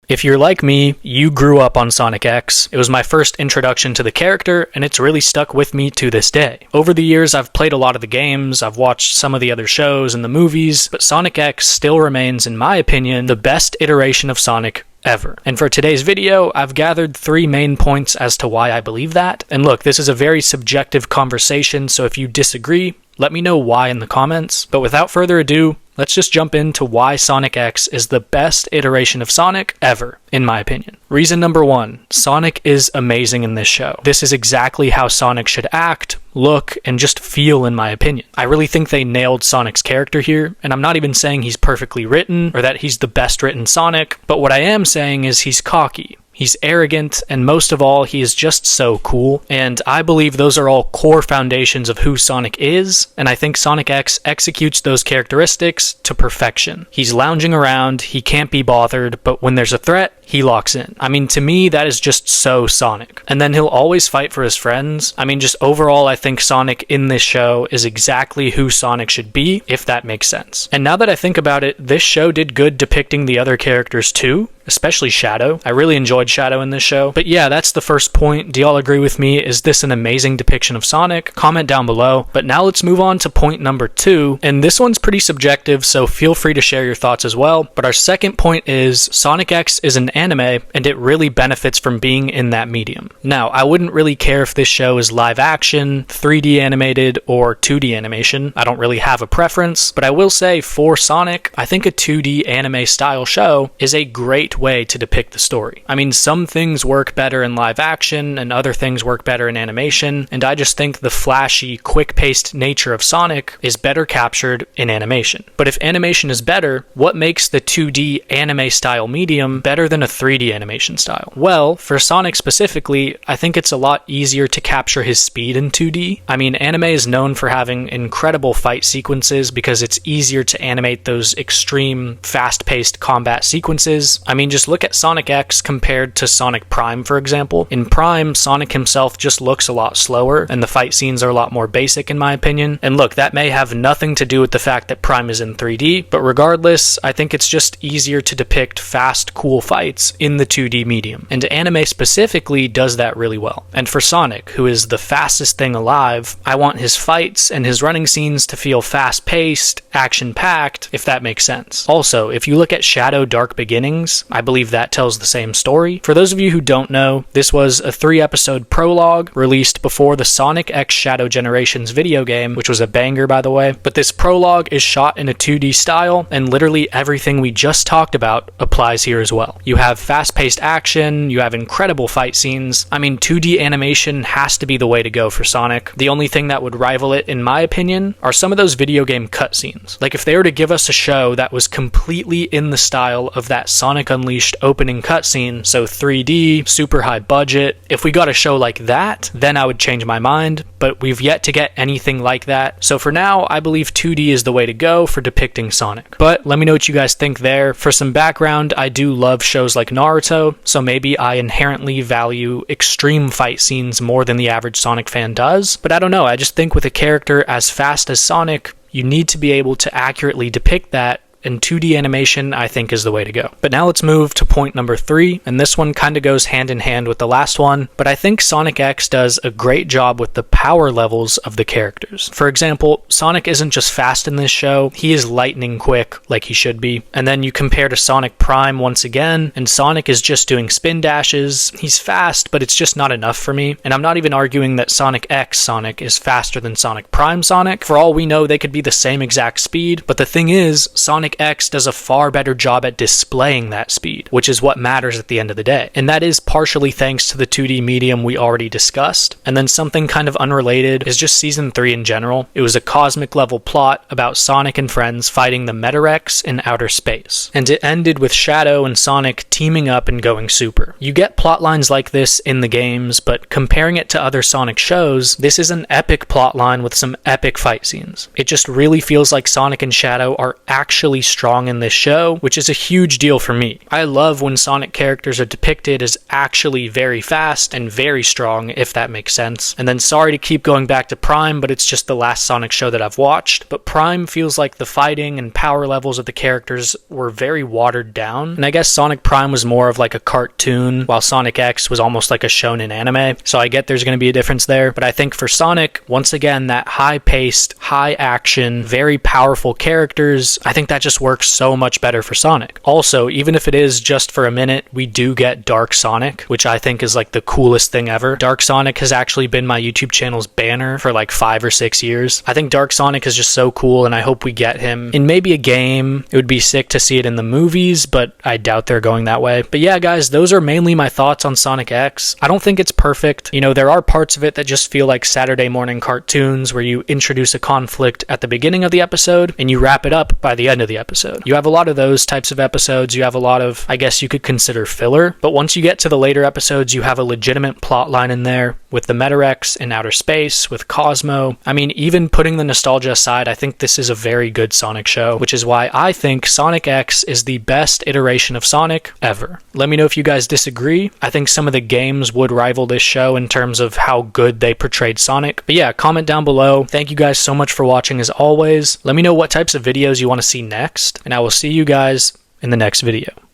If you're like me, you grew up on Sonic X. It was my first introduction to the character, and it's really stuck with me to this day. Over the years, I've played a lot of the games, I've watched some of the other shows and the movies, but Sonic X still remains, in my opinion, the best iteration of Sonic ever. And for today's video, I've gathered 3 main points as to why I believe that. And look, this is a very subjective conversation, so if you disagree, let me know why in the comments. But without further ado, let's just jump into why Sonic X is the best iteration of Sonic ever, in my opinion. Reason number 1, Sonic is amazing in this show. This is exactly how Sonic should act, look, and just feel, in my opinion. I really think they nailed Sonic's character here, and I'm not even saying he's perfectly written or that he's the best written Sonic, but what I am saying is he's cocky. He's arrogant, and most of all, he is just so cool. And I believe those are all core foundations of who Sonic is, and I think Sonic X executes those characteristics to perfection. He's lounging around, he can't be bothered, but when there's a threat, he locks in. I mean, to me, that is just so Sonic. And then he'll always fight for his friends. I mean, just overall, I think Sonic in this show is exactly who Sonic should be, if that makes sense. And now that I think about it, this show did good depicting the other characters too, especially Shadow. I really enjoyed Shadow in this show. But yeah, that's the first point. Do y'all agree with me? Is this an amazing depiction of Sonic? Comment down below. But now let's move on to point number 2. And this one's pretty subjective, so feel free to share your thoughts as well. But our second point is Sonic X is an anime, and it really benefits from being in that medium. Now, I wouldn't really care if this show is live action, 3D animated, or 2D animation. I don't really have a preference, but I will say for Sonic, I think a 2D anime style show is a great way to depict the story. I mean, some things work better in live action and other things work better in animation, and I just think the flashy, quick-paced nature of Sonic is better captured in animation. But if animation is better, what makes the 2D anime style medium better than a 3D animation style? Well, for Sonic specifically, I think it's a lot easier to capture his speed in 2D. I mean, anime is known for having incredible fight sequences because it's easier to animate those extreme, fast-paced combat sequences. I mean, just look at Sonic X compared to Sonic Prime, for example. In Prime, Sonic himself just looks a lot slower, and the fight scenes are a lot more basic in my opinion. And look, that may have nothing to do with the fact that Prime is in 3D, but regardless, I think it's just easier to depict fast, cool fights in the 2D medium. And anime specifically does that really well. And for Sonic, who is the fastest thing alive, I want his fights and his running scenes to feel fast-paced, action-packed, if that makes sense. Also, if you look at Shadow Dark Beginnings, I believe that tells the same story. For those of you who don't know, this was a 3-episode prologue released before the Sonic X Shadow Generations video game, which was a banger by the way. But this prologue is shot in a 2D style, and literally everything we just talked about applies here as well. You have fast-paced action, you have incredible fight scenes. I mean, 2D animation has to be the way to go for Sonic. The only thing that would rival it, in my opinion, are some of those video game cutscenes. Like if they were to give us a show that was completely in the style of that Sonic Unleashed opening cutscene, so 3D, super high budget, if we got a show like that, then I would change my mind, but we've yet to get anything like that. So for now, I believe 2D is the way to go for depicting Sonic. But let me know what you guys think there. For some background, I do love shows like Naruto, so maybe I inherently value extreme fight scenes more than the average Sonic fan does. But I don't know, I just think with a character as fast as Sonic, you need to be able to accurately depict that, and 2D animation, I think, is the way to go. But now let's move to point number 3, and this one kind of goes hand in hand with the last one, but I think Sonic X does a great job with the power levels of the characters. For example, Sonic isn't just fast in this show, he is lightning quick, like he should be. And then you compare to Sonic Prime once again, and Sonic is just doing spin dashes. He's fast, but it's just not enough for me. And I'm not even arguing that Sonic X Sonic is faster than Sonic Prime Sonic. For all we know, they could be the same exact speed, but the thing is, Sonic X does a far better job at displaying that speed, which is what matters at the end of the day. And that is partially thanks to the 2D medium we already discussed. And then something kind of unrelated is just Season 3 in general. It was a cosmic level plot about Sonic and friends fighting the Metarex in outer space. And it ended with Shadow and Sonic teaming up and going super. You get plot lines like this in the games, but comparing it to other Sonic shows, this is an epic plot line with some epic fight scenes. It just really feels like Sonic and Shadow are actually strong in this show, which is a huge deal for me. I love when Sonic characters are depicted as actually very fast and very strong, if that makes sense. And then sorry to keep going back to Prime, but it's just the last Sonic show that I've watched. But Prime feels like the fighting and power levels of the characters were very watered down. And I guess Sonic Prime was more of like a cartoon, while Sonic X was almost like a shonen anime. So I get there's going to be a difference there. But I think for Sonic, once again, that high-paced, high-action, very powerful characters, I think that just works so much better for Sonic. Also, even if it is just for a minute, we do get Dark Sonic, which I think is like the coolest thing ever. Dark Sonic has actually been my YouTube channel's banner for like 5 or 6 years. I think Dark Sonic is just so cool, and I hope we get him in maybe a game. It would be sick to see it in the movies, but I doubt they're going that way. But yeah, guys, those are mainly my thoughts on Sonic X. I don't think it's perfect. You know, there are parts of it that just feel like Saturday morning cartoons where you introduce a conflict at the beginning of the episode and you wrap it up by the end of the episode. You have a lot of those types of episodes. You have a lot of, I guess you could consider filler, but once you get to the later episodes, you have a legitimate plot line in there with the Metarex in outer space, with Cosmo. I mean, even putting the nostalgia aside, I think this is a very good Sonic show, which is why I think Sonic X is the best iteration of Sonic ever. Let me know if you guys disagree. I think some of the games would rival this show in terms of how good they portrayed Sonic. But yeah, comment down below. Thank you guys so much for watching as always. Let me know what types of videos you want to see next, and I will see you guys in the next video.